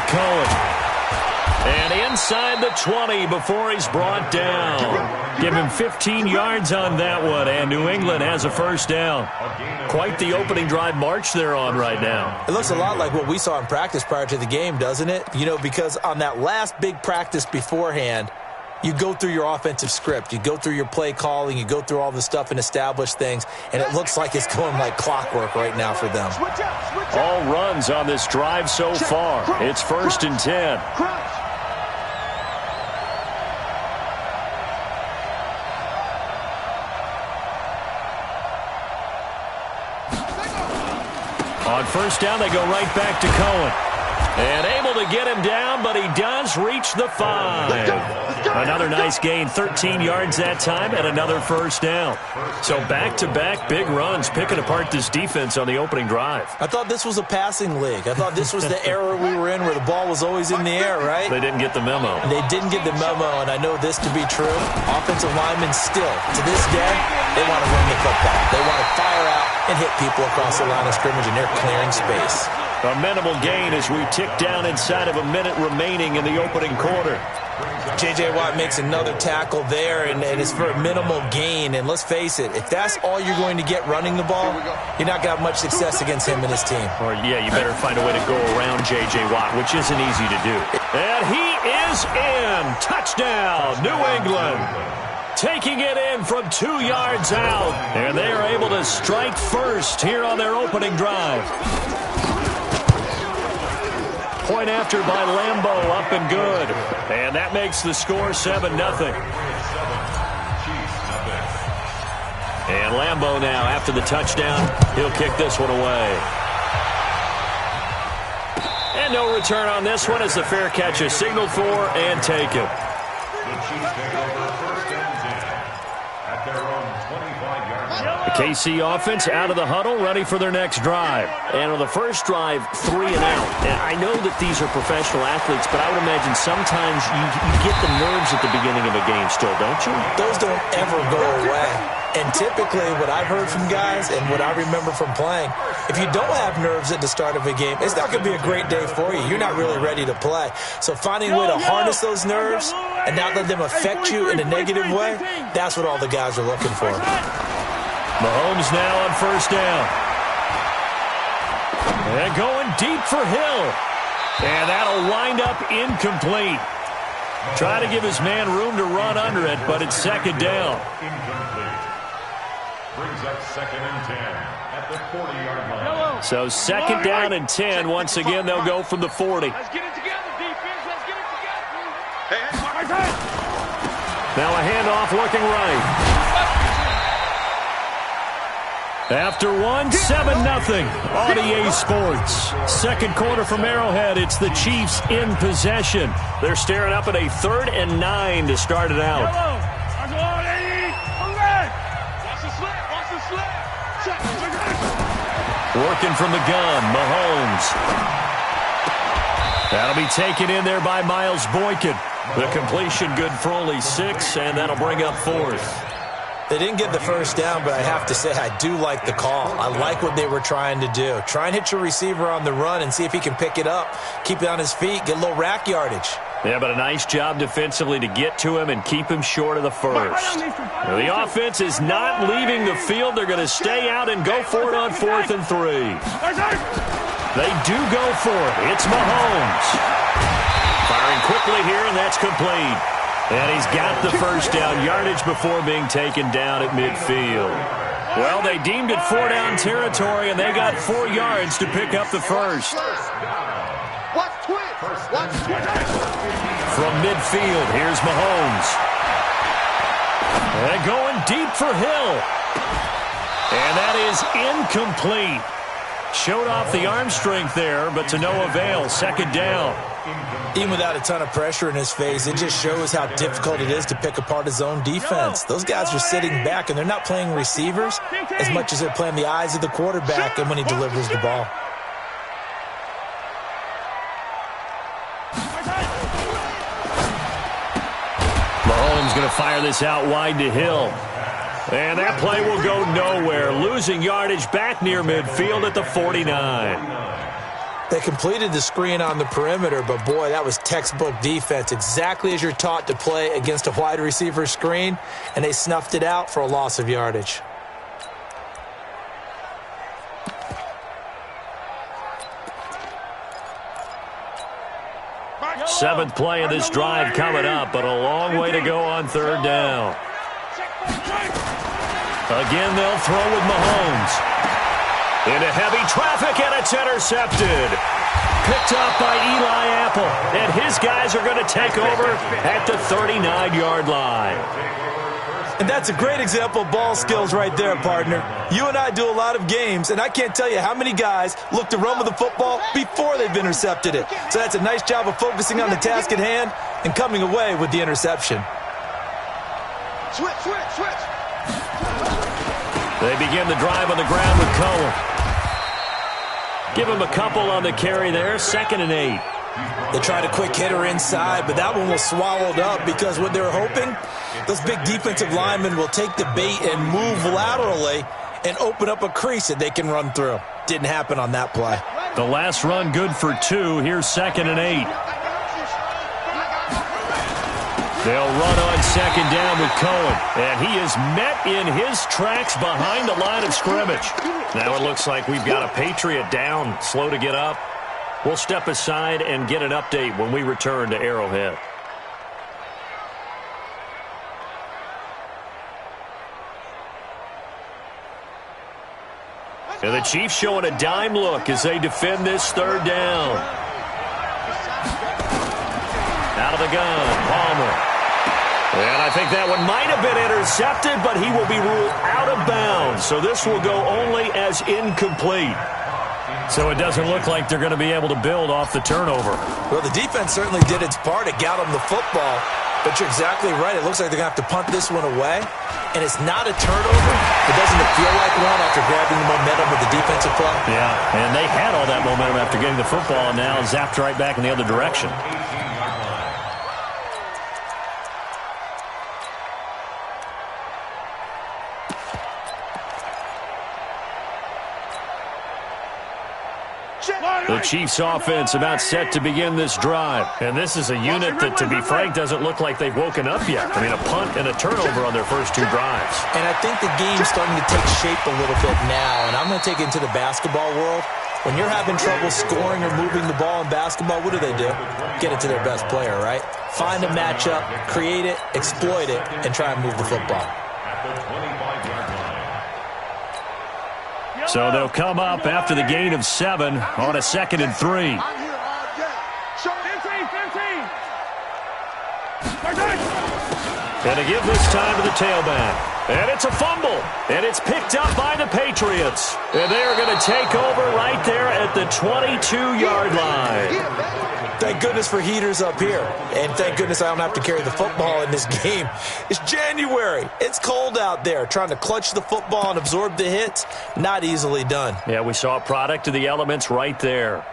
Cohen. And inside the 20 before he's brought down. Give him 15 yards on that one, and New England has a first down. Quite the opening drive march they're on right now. It looks a lot like what we saw in practice prior to the game, doesn't it? You know, because on that last big practice beforehand, you go through your offensive script. You go through your play calling. You go through all the stuff and establish things. And it looks like it's going like clockwork right now for them. All runs on this drive so far. It's 1st and 10. On first down, they go right back to Cohen. And able to get him down, but he does reach the 5. Another nice gain, 13 yards that time, and another first down. So back-to-back big runs, picking apart this defense on the opening drive. I thought this was a passing league. I thought this was the era we were in where the ball was always in the air, right? They didn't get the memo. They didn't get the memo, and I know this to be true. Offensive linemen still, to this day, they want to run the football. They want to fire out and hit people across the line of scrimmage, and they're clearing space. A minimal gain as we tick down inside of a minute remaining in the opening quarter. J.J. Watt makes another tackle there, and it's for a minimal gain. And let's face it, if that's all you're going to get running the ball, you're not going to have much success against him and his team. Or, yeah, you better find a way to go around J.J. Watt, which isn't easy to do. And he is in. Touchdown, New England. Taking it in from 2 yards out. And they are able to strike first here on their opening drive. Point after by Lambeau, up and good. And that makes the score 7-0. And Lambeau now, after the touchdown, he'll kick this one away. And no return on this one as the fair catch is signaled for and taken. The KC offense out of the huddle, ready for their next drive. And on the first drive, 3 and out. And I know that these are professional athletes, but I would imagine sometimes you get the nerves at the beginning of a game still, don't you? Those don't ever go away. And typically what I've heard from guys and what I remember from playing, if you don't have nerves at the start of a game, it's not going to be a great day for you. You're not really ready to play. So finding a way to harness those nerves and not let them affect you in a negative way, that's what all the guys are looking for. Mahomes now on first down. And going deep for Hill. And that'll wind up incomplete. Try to give his man room to run under it, but it's second down. Brings up 2nd and 10 at the 40-yard line. So 2nd down and 10. Once again, they'll go from the 40. Let's get it together, defense. Let's get it together. Now a handoff looking right. After one, 7-0 on EA Sports. Second quarter from Arrowhead. It's the Chiefs in possession. They're staring up at a 3rd and 9 to start it out. Working from the gun, Mahomes. That'll be taken in there by Miles Boykin. The completion good for only 6, and that'll bring up 4th. They didn't get the first down, but I have to say I do like the call. I like what they were trying to do. Try and hit your receiver on the run and see if he can pick it up. Keep it on his feet, get a little rack yardage. Yeah, but a nice job defensively to get to him and keep him short of the first. The offense is not leaving the field. They're going to stay out and go for it on 4th and 3. They do go for it. It's Mahomes. Firing quickly here, and that's complete. And he's got the first down yardage before being taken down at midfield. Well, they deemed it 4-down territory, and they got 4 yards to pick up the first. From midfield, here's Mahomes. And going deep for Hill. And that is incomplete. Showed off the arm strength there, but to no avail. 2nd down. Even without a ton of pressure in his face, it just shows how difficult it is to pick apart his own defense. Those guys are sitting back, and they're not playing receivers as much as they're playing the eyes of the quarterback and when he delivers the ball. Mahomes going to fire this out wide to Hill. And that play will go nowhere. Losing yardage back near midfield at the 49. They completed the screen on the perimeter, but boy, that was textbook defense, exactly as you're taught to play against a wide receiver screen, and they snuffed it out for a loss of yardage. Seventh play of this drive coming up, but a long way to go on third down. Again, they'll throw with Mahomes. Into heavy traffic, and it's intercepted. Picked up by Eli Apple, and his guys are going to take over at the 39-yard line. And that's a great example of ball skills right there, partner. You and I do a lot of games, and I can't tell you how many guys look to run with the football before they've intercepted it. So that's a nice job of focusing on the task at hand and coming away with the interception. Switch. They begin the drive on the ground with Cohen. Give him a couple on the carry there, 2nd and 8. They tried a quick hitter inside, but that one was swallowed up because what they're hoping, those big defensive linemen will take the bait and move laterally and open up a crease that they can run through. Didn't happen on that play. The last run good for 2. Here's 2nd and 8. They'll run on 2nd down with Cohen, and he is met in his tracks behind the line of scrimmage. Now it looks like we've got a Patriot down, slow to get up. We'll step aside and get an update when we return to Arrowhead. And the Chiefs showing a dime look as they defend this third down. Out of the gun, Palmer. And I think that one might have been intercepted, but he will be ruled out of bounds. So this will go only as incomplete. So it doesn't look like they're going to be able to build off the turnover. Well, the defense certainly did its part to get them the football. But you're exactly right. It looks like they're going to have to punt this one away. And it's not a turnover. It doesn't feel like one after grabbing the momentum with the defensive play. Yeah, and they had all that momentum after getting the football, and now zapped right back in the other direction. The Chiefs offense about set to begin this drive. And this is a unit that, to be frank, doesn't look like they've woken up yet. I mean, a punt and a turnover on their first 2 drives. And I think the game's starting to take shape a little bit now. And I'm going to take it into the basketball world. When you're having trouble scoring or moving the ball in basketball, what do? Get it to their best player, right? Find a matchup, create it, exploit it, and try and move the football. So they'll come up after the gain of 7 on a 2nd and 3. And to give this time to the tailback. And it's a fumble. And it's picked up by the Patriots. And they are going to take over right there at the 22-yard line. Thank goodness for heaters up here. And thank goodness I don't have to carry the football in this game. It's January. It's cold out there. Trying to clutch the football and absorb the hits, not easily done. Yeah, we saw a product of the elements right there.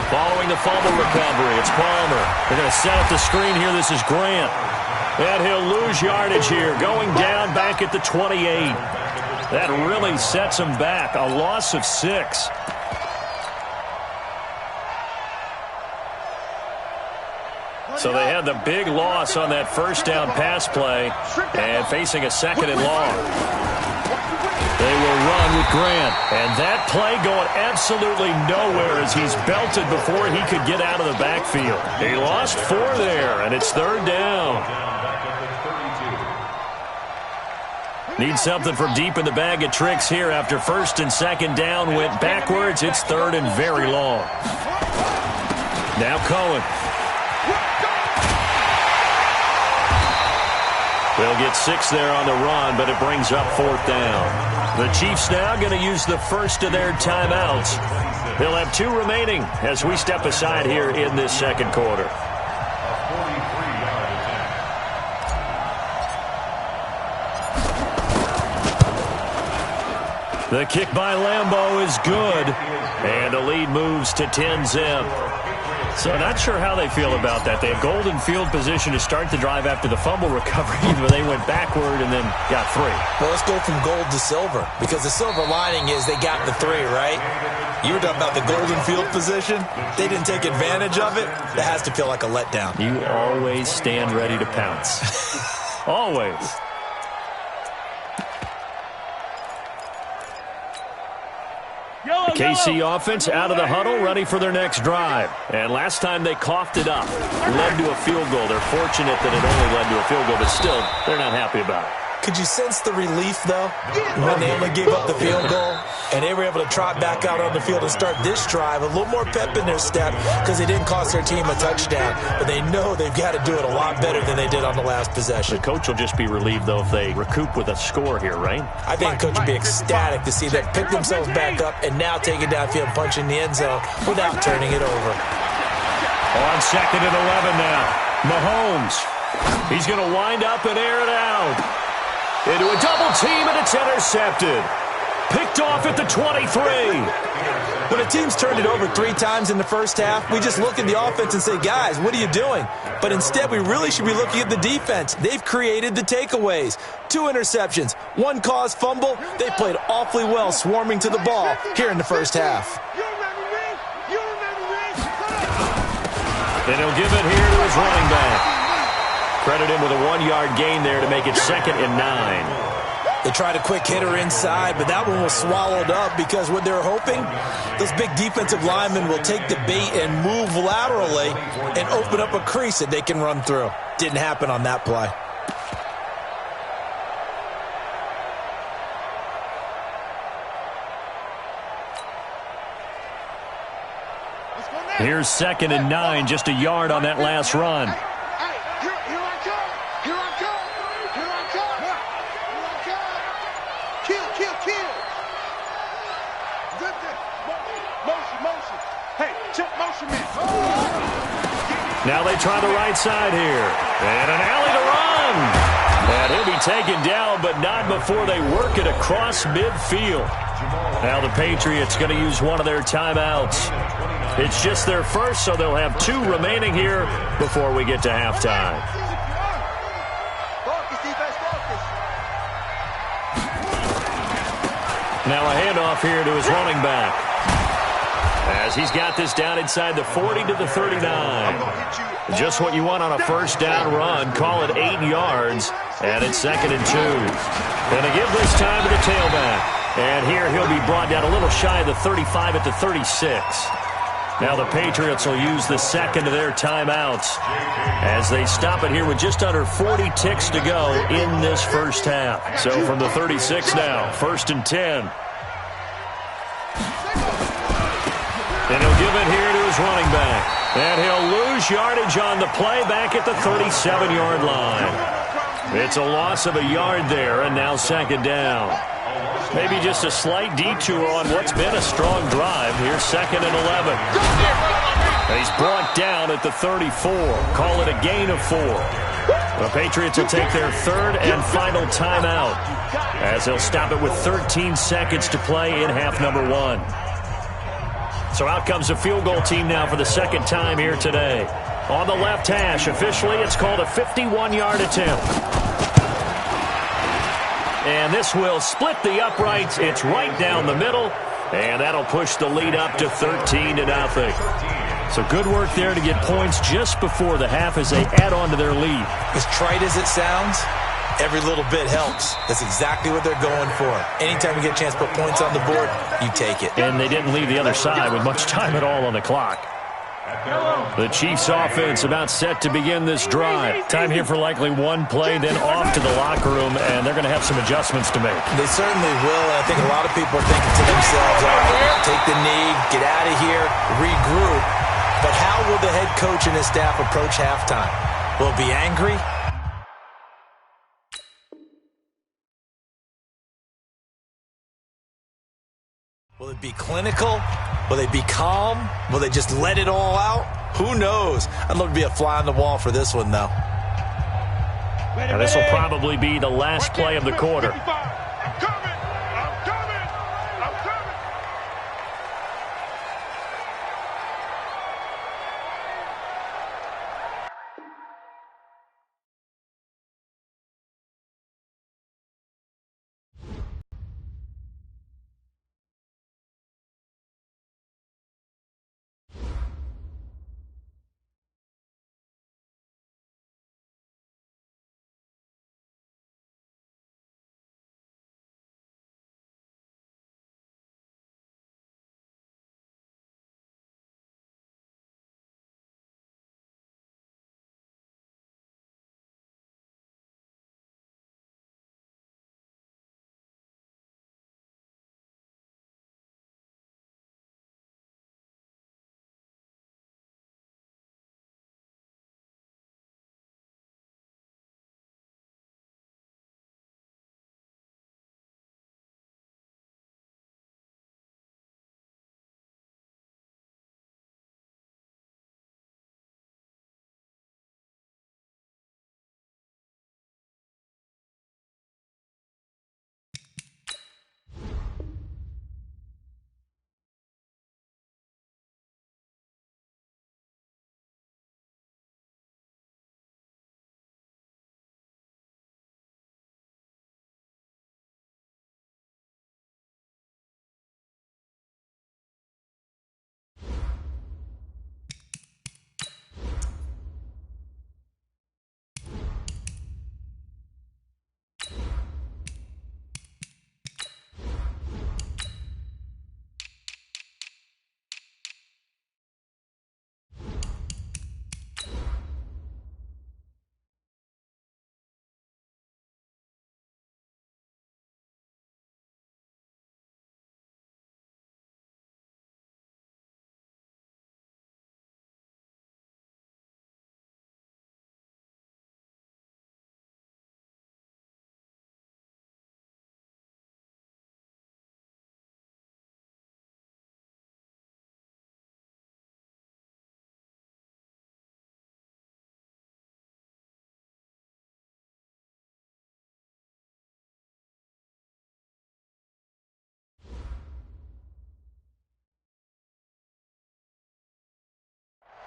Following the fumble recovery, it's Palmer. They're going to set up the screen here. This is Grant. And he'll lose yardage here, going down back at the 28. That really sets him back. A loss of 6. So they had the big loss on that first down pass play and facing a 2nd and long. They will run with Grant. And that play going absolutely nowhere as he's belted before he could get out of the backfield. He lost 4 there, and it's 3rd down. Need something from deep in the bag of tricks here after 1st and 2nd down went backwards. It's 3rd and very long. Now Cohen. They'll get 6 there on the run, but it brings up 4th down. The Chiefs now going to use the first of their timeouts. They'll have 2 remaining as we step aside here in this 2nd quarter. The kick by Lambeau is good, and the lead moves to 10-zip. So not sure how they feel about that. They have golden field position to start the drive after the fumble recovery, but they went backward and then got 3. Well, let's go from gold to silver, because the silver lining is they got the 3, right? You were talking about the golden field position. They didn't take advantage of it. That has to feel like a letdown. You always stand ready to pounce. Always. KC offense out of the huddle, ready for their next drive. And last time they coughed it up, led to a field goal. They're fortunate that it only led to a field goal, but still, they're not happy about it. Could you sense the relief, though, when they only gave up the field goal and they were able to trot back out on the field and start this drive? A little more pep in their step because they didn't cost their team a touchdown, but they know they've got to do it a lot better than they did on the last possession. The coach will just be relieved, though, if they recoup with a score here, right? I think the coach will be ecstatic to see them pick themselves back up and now take it downfield and punch in the end zone without turning it over. On 2nd and 11 now. Mahomes. He's going to wind up and air it out. Into a double team, and it's intercepted. Picked off at the 23. When a team's turned it over 3 times in the first half, we just look at the offense and say, guys, what are you doing? But instead, we really should be looking at the defense. They've created the takeaways. 2 interceptions, 1 caused fumble. They played awfully well swarming to the ball here in the first half. And he'll give it here to his running back. Credit him with a 1-yard gain there to make it 2nd and 9. They tried a quick hitter inside, but that one was swallowed up because what they're hoping, those big defensive linemen will take the bait and move laterally and open up a crease that they can run through. Didn't happen on that play. Here's 2nd and 9, just a yard on that last run. Now they try the right side here. And an alley to run. And he'll be taken down, but not before they work it across midfield. Now the Patriots going to use one of their timeouts. It's just their first, so they'll have 2 remaining here before we get to halftime. Now a handoff here to his running back, as he's got this down inside the 40 to the 39. Just what you want on a first down run. Call it 8 yards, and it's 2nd and 2. And they give this time to the tailback. And here he'll be brought down a little shy of the 35 at the 36. Now the Patriots will use the second of their timeouts as they stop it here with just under 40 ticks to go in this first half. So from the 36 now, 1st and 10. And he'll give it here to his running back. And he'll lose yardage on the play back at the 37-yard line. It's a loss of a yard there, and now 2nd down. Maybe just a slight detour on what's been a strong drive. Here's 2nd and 11. He's brought down at the 34. Call it a gain of 4. The Patriots will take their 3rd and final timeout as they'll stop it with 13 seconds to play in half number 1. So out comes the field goal team now for the 2nd time here today. On the left hash, officially it's called a 51-yard attempt. And this will split the uprights. It's right down the middle, and that'll push the lead up to 13-0. So good work there to get points just before the half as they add on to their lead. As trite as it sounds, every little bit helps. That's exactly what they're going for. Anytime you get a chance to put points on the board, you take it. And they didn't leave the other side with much time at all on the clock. The Chiefs offense about set to begin this drive. Time here for likely one play, then off to the locker room, and they're going to have some adjustments to make. They certainly will, and I think a lot of people are thinking to themselves, all right, take the knee, get out of here, regroup. But how will the head coach and his staff approach halftime? Will it be angry? Will it be clinical? Will they be calm? Will they just let it all out? Who knows? I'd love to be a fly on the wall for this one, though. Now, this will probably be the last play of the quarter.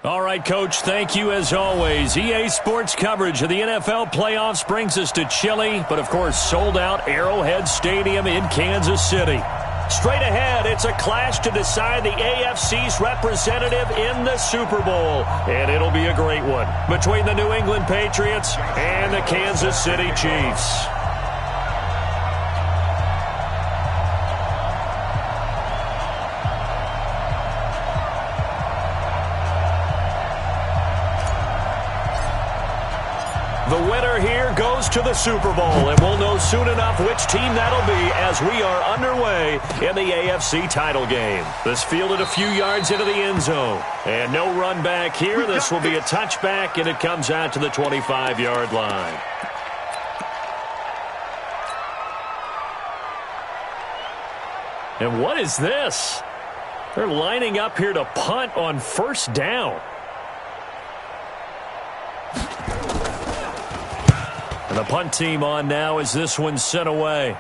All right, Coach, thank you as always. EA Sports coverage of the NFL playoffs brings us to chilly, but of course sold-out Arrowhead Stadium in Kansas City. Straight ahead, it's a clash to decide the AFC's representative in the Super Bowl. And it'll be a great one between the New England Patriots and the Kansas City Chiefs. The winner here goes to the Super Bowl, and we'll know soon enough which team that'll be as we are underway in the AFC title game. This fielded a few yards into the end zone, and no run back here. This will be a touchback, and it comes out to the 25-yard line. And what is this? They're lining up here to punt on first down. And the punt team on now as this one's sent away.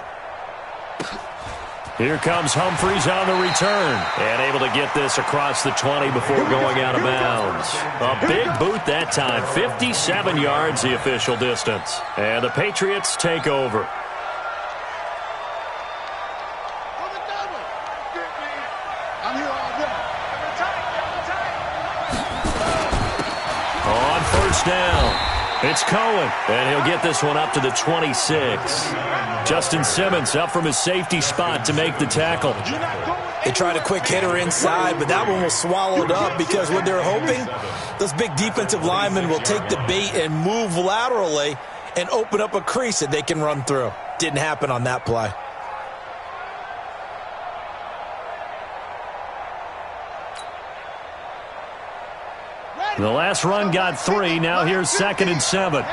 Here comes Humphries on the return. And able to get this across the 20 before going out of bounds. A big boot that time. 57 yards the official distance. And the Patriots take over. On first down. It's Cohen, and he'll get this one up to the 26. Justin Simmons up from his safety spot to make the tackle. They tried a quick hitter inside, but that one was swallowed up because what they're hoping, those big defensive linemen will take the bait and move laterally and open up a crease that they can run through. Didn't happen on that play. The last run got 3. Now here's 2nd and 7.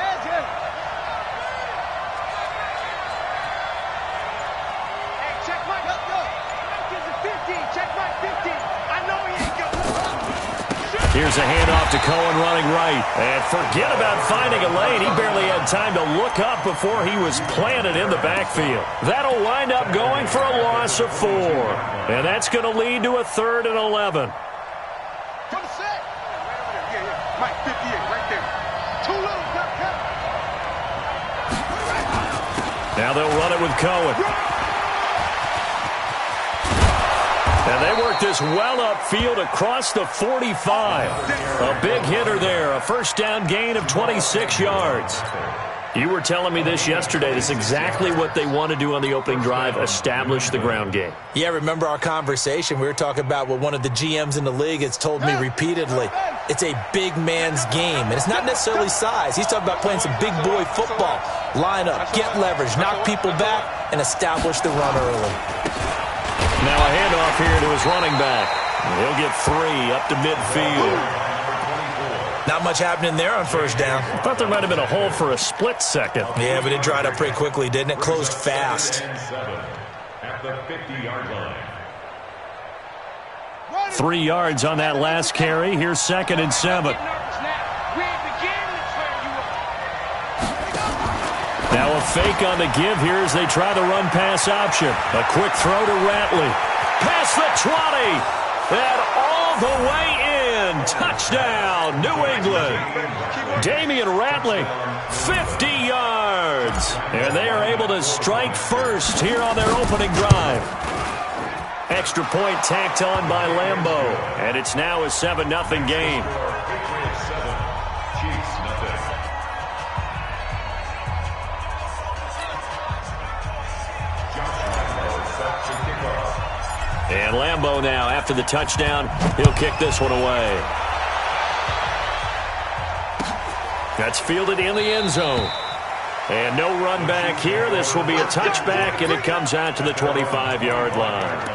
Here's a handoff to Cohen running right. And forget about finding a lane. He barely had time to look up before he was planted in the backfield. That'll wind up going for a loss of 4. And that's going to lead to a 3rd and 11. Now they'll run it with Cohen. And they work this well upfield across the 45. A big hitter there. A first down gain of 26 yards. You were telling me this yesterday. This is exactly what they want to do on the opening drive, establish the ground game. Yeah, remember our conversation. We were talking about what one of the GMs in the league has told me repeatedly. It's a big man's game, and it's not necessarily size. He's talking about playing some big boy football. Line up, get leverage, knock people back, and establish the run early. Now a handoff here to his running back. He'll get 3 up to midfield. Not much happening there on first down. I thought there might have been a hole for a split second. Yeah, but it dried up pretty quickly, didn't it? Closed fast. At the 50-yard line. 3 yards on that last carry. Here's 2nd and 7. Now a fake on the give here as they try the run-pass option. A quick throw to Ratley. Past the 20. And all the way in. Touchdown, New England. Damian Ratley, 50 yards. And they are able to strike first here on their opening drive. Extra point tacked on by Lambeau. And it's now a 7-0 game. And Lambeau now, after the touchdown, he'll kick this one away. That's fielded in the end zone. And no run back here. This will be a touchback, and it comes out to the 25-yard line.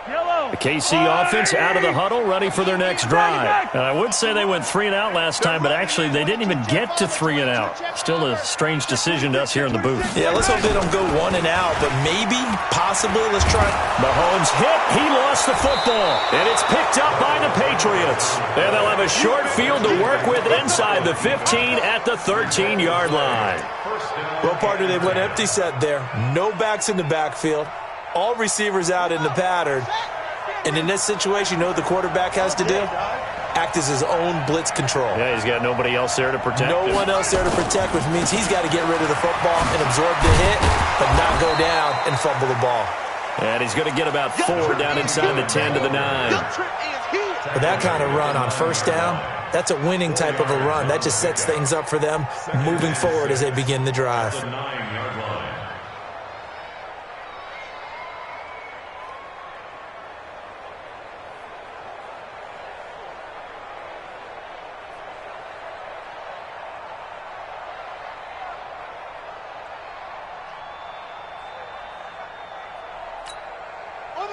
The KC offense out of the huddle, ready for their next drive. I would say they went 3 and out last time, but actually they didn't even get to 3 and out. Still a strange decision to us here in the booth. Yeah, let's hope they don't go 1 and out, but maybe, possibly, let's try. Mahomes hit. He lost the football, and it's picked up by the Patriots. And they'll have a short field to work with inside the 15 at the 13-yard line. Well, partner, they went empty set there. No backs in the backfield. All receivers out in the pattern. And in this situation, you know what the quarterback has to do? Act as his own blitz control. Yeah, he's got nobody else there to protect him. No one else there to protect, which means he's got to get rid of the football and absorb the hit, but not go down and fumble the ball. And he's going to get about 4 down inside the 10 to the 9. But that kind of run on first down, that's a winning type of a run. That just sets things up for them moving forward as they begin the drive.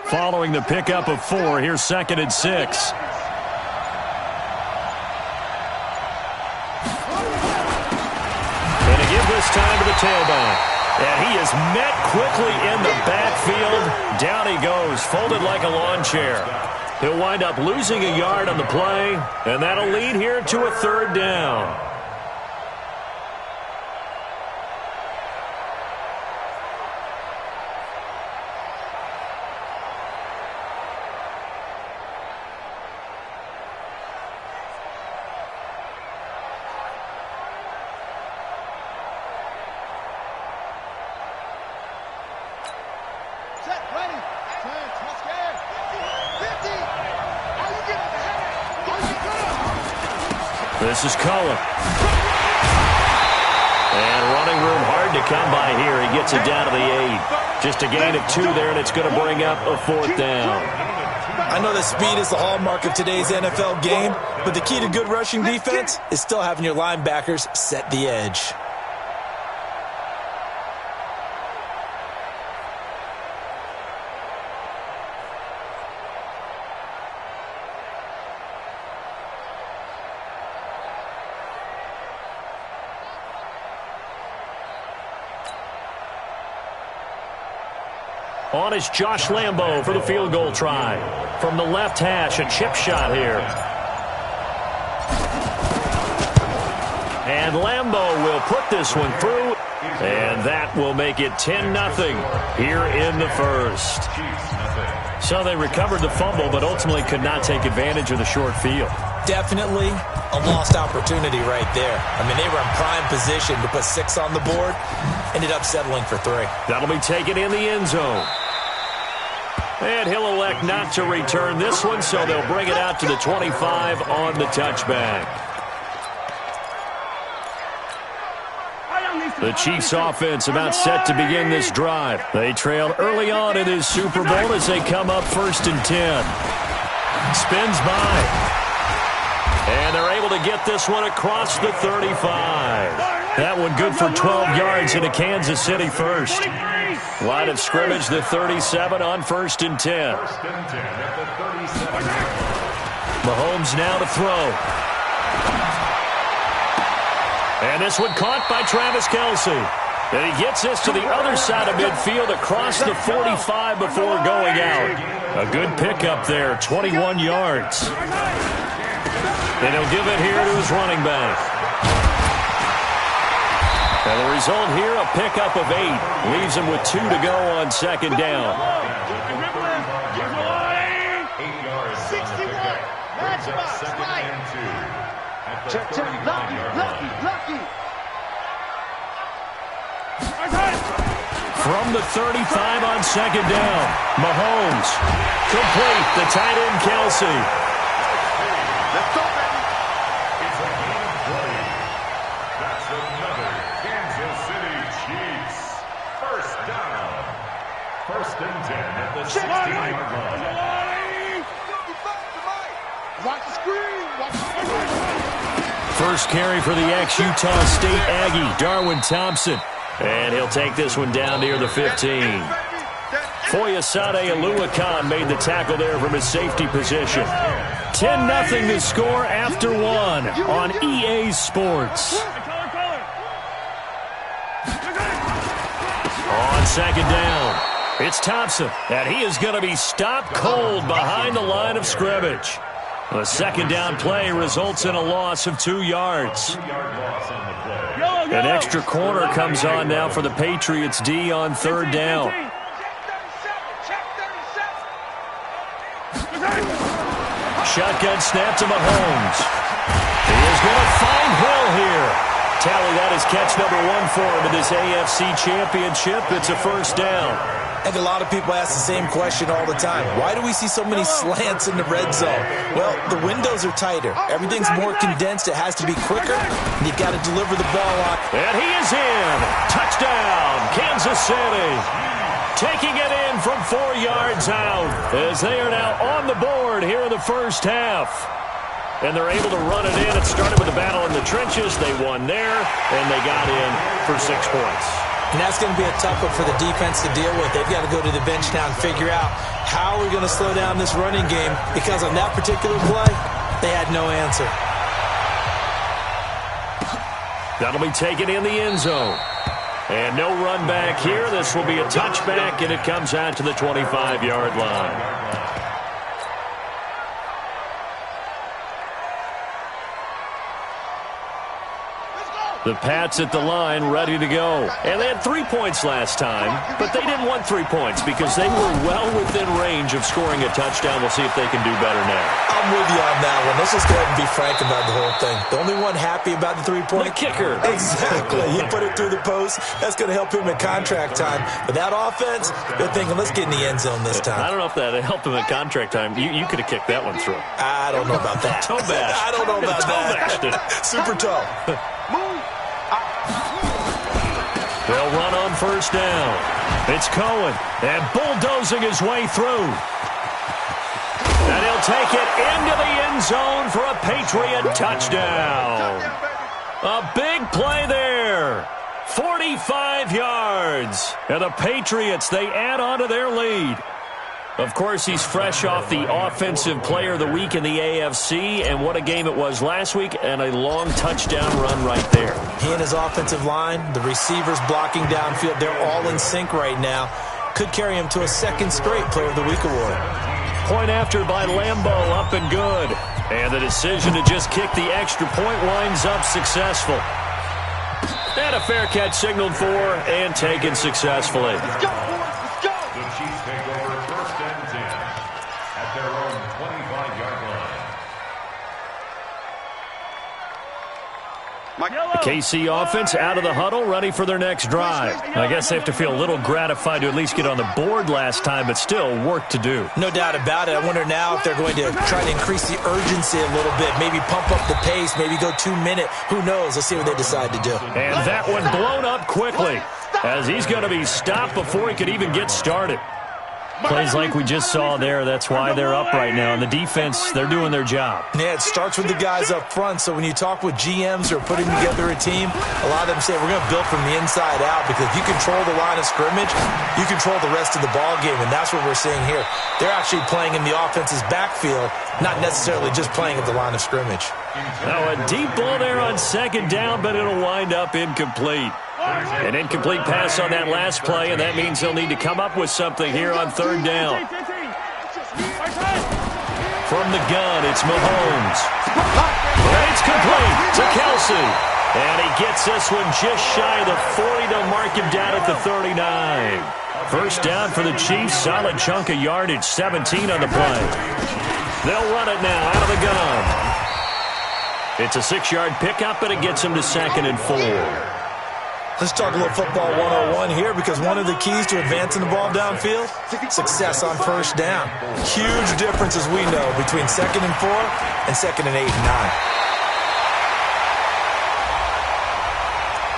Following the pickup of 4, here's 2nd and 6. And to give this time to the tailback. And he is met quickly in the backfield. Down he goes, folded like a lawn chair. He'll wind up losing a yard on the play, and that'll lead here to a 3rd down. This is Cullen. And running room hard to come by here. He gets it down to the 8. Just a gain of 2 there, and it's going to bring up a 4th down. I know that speed is the hallmark of today's NFL game, but the key to good rushing defense is still having your linebackers set the edge. On is Josh Lambo for the field goal try. From the left hash, a chip shot here. And Lambo will put this one through. And that will make it 10-0 here in the first. So they recovered the fumble, but ultimately could not take advantage of the short field. Definitely a lost opportunity right there. I mean, they were in prime position to put 6 on the board. Ended up settling for 3. That'll be taken in the end zone. And he'll elect not to return this one, so they'll bring it out to the 25 on the touchback. The Chiefs offense about set to begin this drive. They trailed early on in this Super Bowl as they come up 1st and 10. Spins by. And they're able to get this one across the 35. That one good for 12 yards into Kansas City first. Line of scrimmage, the 37 on 1st and 10. Mahomes now to throw. And this one caught by Travis Kelce. And he gets this to the other side of midfield across the 45 before going out. A good pickup there, 21 yards. And he'll give it here to his running back. And the result here, a pickup of 8. Leaves him with 2 to go on 2nd down. 8 yards. 61. Match box. Check. Lucky. From the 35 on 2nd down. Mahomes. Complete. The tight end, Kelce. Let's go, baby. It's a game of play. That's another Kansas City Chiefs. 1st down. 1st and 10 at the 16-yard line. Watch the screen. First carry for the ex-Utah State Aggie, Darwin Thompson. And he'll take this one down near the 15. Foyesade Aluakan made the tackle there from his safety position. 10-0 to score after one on EA Sports. On second down, it's Thompson, and he is going to be stopped cold behind the line of scrimmage. The second down play results in a loss of 2 yards. An extra corner comes on now for the Patriots D on third down. Shotgun snap to Mahomes. He is going to find Hill here. Tally, that is catch number 1 for him in this AFC Championship. It's a first down. I think a lot of people ask the same question all the time. Why do we see so many slants in the red zone? Well, the windows are tighter. Everything's more condensed. It has to be quicker, and you've got to deliver the ball on. And he is in. Touchdown, Kansas City. Taking it in from 4 yards out as they are now on the board here in the first half. And they're able to run it in. It started with a battle in the trenches. They won there, and they got in for 6 points. And that's going to be a tough one for the defense to deal with. They've got to go to the bench now and figure out how we're going to slow down this running game, because on that particular play, they had no answer. That'll be taken in the end zone. And no run back here. This will be a touchback, and it comes out to the 25-yard line. The Pats at the line, ready to go. And they had 3 points last time, but they didn't want 3 points because they were well within range of scoring a touchdown. We'll see if they can do better now. I'm with you on that one. Let's just go ahead and be frank about the whole thing. The only one happy about the 3-point. The kicker. Exactly. He put it through the post. That's going to help him in contract time. But that offense, they're thinking, let's get in the end zone this time. I don't know if that helped him in contract time. You could have kicked that one through. I don't know about that. Toe bash. I don't know about that. Super toe. They'll run on first down. It's Cohen, and bulldozing his way through. And he'll take it into the end zone for a Patriot touchdown. A big play there. 45 yards. And the Patriots, they add on to their lead. Of course, he's fresh off the Offensive Player of the Week in the AFC, and what a game it was last week, and a long touchdown run right there. He and his offensive line, the receivers blocking downfield, they're all in sync right now. Could carry him to a second straight Player of the Week award. Point after by Lambeau, up and good. And the decision to just kick the extra point winds up successful. And a fair catch signaled for and taken successfully. The KC offense out of the huddle, ready for their next drive. I guess they have to feel a little gratified to at least get on the board last time, but still work to do. No doubt about it. I wonder now if they're going to try to increase the urgency a little bit, maybe pump up the pace, maybe go 2-minute. Who knows? Let's see what they decide to do. And that one blown up quickly as he's going to be stopped before he could even get started. Plays like we just saw there, that's why they're up right now. And the defense, they're doing their job. Yeah, it starts with the guys up front. So when you talk with GMs who are putting together a team, a lot of them say we're going to build from the inside out, because if you control the line of scrimmage, you control the rest of the ball game, and that's what we're seeing here. They're actually playing in the offense's backfield, not necessarily just playing at the line of scrimmage. Now a deep ball there on second down, but it'll wind up incomplete. An incomplete pass on that last play, and that means they'll need to come up with something here on third down. From the gun, it's Mahomes. And it's complete to Kelsey. And he gets this one just shy of the 40 to mark him down at the 39. First down for the Chiefs, solid chunk of yardage, 17 on the play. They'll run it now out of the gun. It's a 6-yard pickup, and it gets him to 2nd and 4. Let's talk a little football 101 here, because one of the keys to advancing the ball downfield, success on first down. Huge difference, as we know, between 2nd and 4 and 2nd and 8 and 9.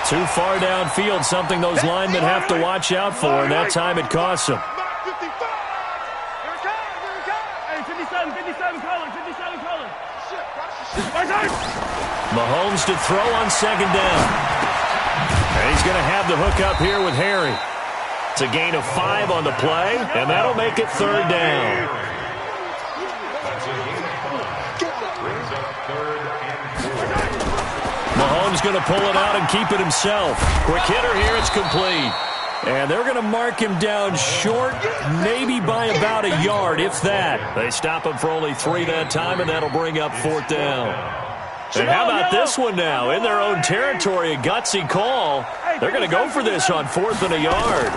Too far downfield, something those linemen have to watch out for, and that time it costs them. Mahomes to throw on second down. And he's going to have the hook up here with Harry. It's a gain of 5 on the play, and that'll make it third down. Mahomes going to pull it out and keep it himself. Quick hitter here, it's complete. And they're going to mark him down short, maybe by about a yard, if that. They stop him for only 3 that time, and that'll bring up fourth down. And how about this one now? In their own territory, a gutsy call. They're going to go for this on 4th and a yard.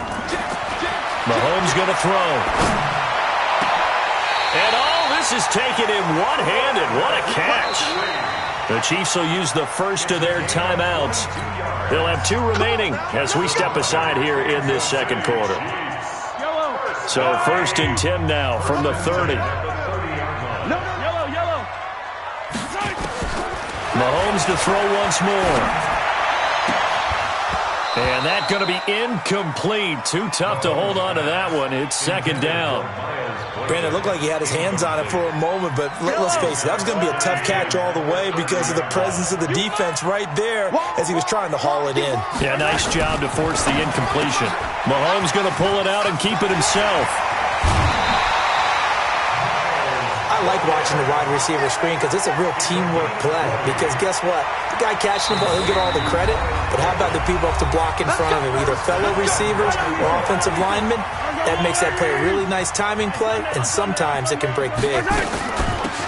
Mahomes going to throw. And all this is taken in one-handed. What a catch. The Chiefs will use the first of their timeouts. They'll have 2 remaining as we step aside here in this second quarter. So 1st and 10 now from the 30. Mahomes to throw once more. And that's going to be incomplete. Too tough to hold on to that one. It's second down. Brandon, it looked like he had his hands on it for a moment, but let's face it, that was going to be a tough catch all the way because of the presence of the defense right there as he was trying to haul it in. Yeah, nice job to force the incompletion. Mahomes going to pull it out and keep it himself. I like watching the wide receiver screen because it's a real teamwork play. Because guess what? The guy catching the ball, he'll get all the credit. But how about the people up to block in front of him? Either fellow receivers or offensive linemen. That makes that play a really nice timing play, and sometimes it can break big.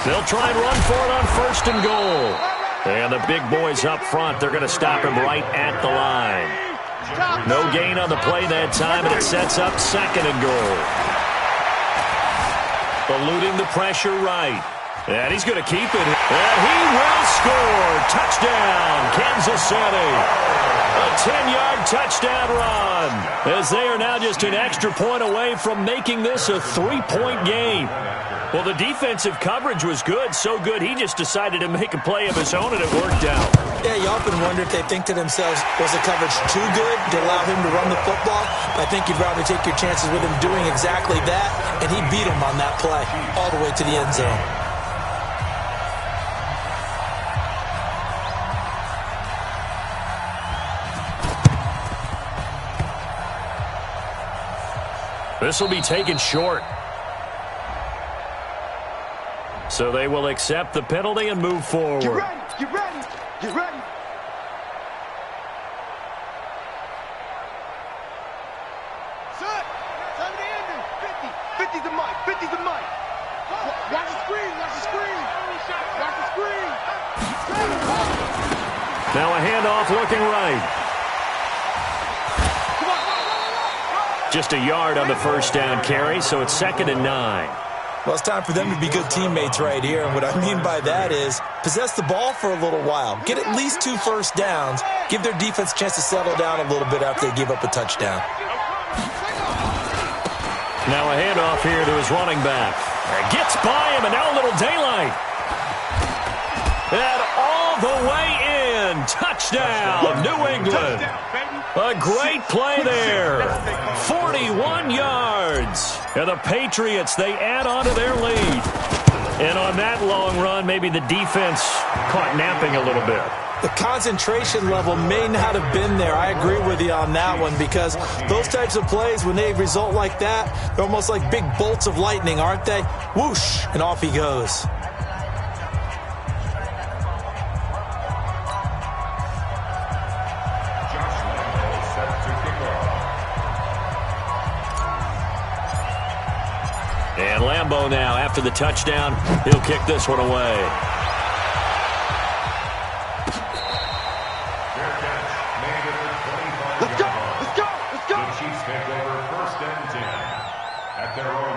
They'll try and run for it on 1st and goal. And the big boys up front, they're going to stop him right at the line. No gain on the play that time, and it sets up 2nd and goal. Eluding the pressure right. And he's going to keep it. And he will score. Touchdown, Kansas City. A 10-yard touchdown run. As they are now just an extra point away from making this a 3-point game. Well, the defensive coverage was good. So good, he just decided to make a play of his own, and it worked out. Yeah, you often wonder if they think to themselves, was the coverage too good to allow him to run the football? I think you'd rather take your chances with him doing exactly that, and he beat him on that play all the way to the end zone. This will be taken short. So they will accept the penalty and move forward. Get ready, get ready, get ready. Set. 50. 50's the mic, 50's the mic. Watch the screen, watch the screen. Watch the screen. Now a handoff looking right. Just a yard on the first down carry, so it's 2nd and 9. Well, it's time for them to be good teammates right here. And what I mean by that is possess the ball for a little while. Get at least 2 first downs. Give their defense a chance to settle down a little bit after they give up a touchdown. Now a handoff here to his running back. Gets by him, and now a little daylight. And all the way in. Touchdown, New England. A great play there. 41 yards. And the Patriots, they add on to their lead. And on that long run, maybe the defense caught napping a little bit. The concentration level may not have been there. I agree with you on that one because those types of plays, when they result like that, they're almost like big bolts of lightning, aren't they? Whoosh, and off he goes. And Lambeau now, after the touchdown, he'll kick this one away. Let's go, let's go, let's go. The Chiefs take over 1st and 10 at their own